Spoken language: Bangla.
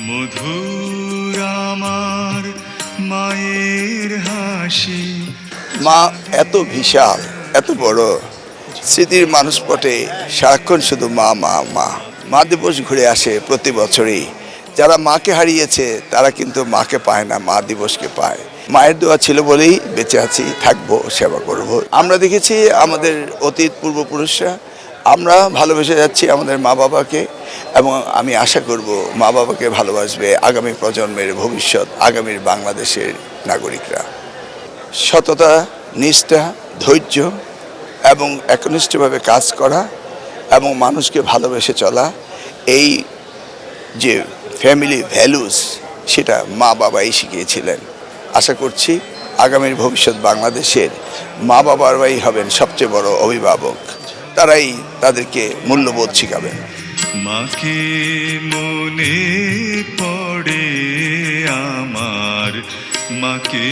মধুর আমার মায়ের হাসি। মা এত বিশাল, এত বড় স্মৃতির মানুষপটে সারাক্ষণ শুধু মা মা মা। মা দিবস ঘুরে আসে প্রতি বছরই। যারা মাকে হারিয়েছে তারা কিন্তু মাকে পায় না, মা দিবসকে পায়। মায়ের দোয়া ছিল বলেই বেঁচে আছি, থাকবো, সেবা করব। আমরা দেখেছি আমাদের অতীত পূর্বপুরুষরা, আমরা ভালোবেসে যাচ্ছি আমাদের মা বাবাকে, এবং আমি আশা করব মা বাবাকে ভালোবাসবে আগামী প্রজন্মের ভবিষ্যৎ, আগামীর বাংলাদেশের নাগরিকরা। সততা, নিষ্ঠা, ধৈর্য এবং একনিষ্ঠভাবে কাজ করা এবং মানুষকে ভালোবেসে চলা, এই যে ফ্যামিলি ভ্যালুস, সেটা মা বাবাই শিখিয়েছিলেন। আশা করছি আগামীর ভবিষ্যৎ বাংলাদেশের মা বাবারাই হবেন সবচেয়ে বড় অভিভাবক। তারাই তাদেরকে মূল্যবোধ শিখাবেন। মাকে মনে পড়ে আমার, মাকে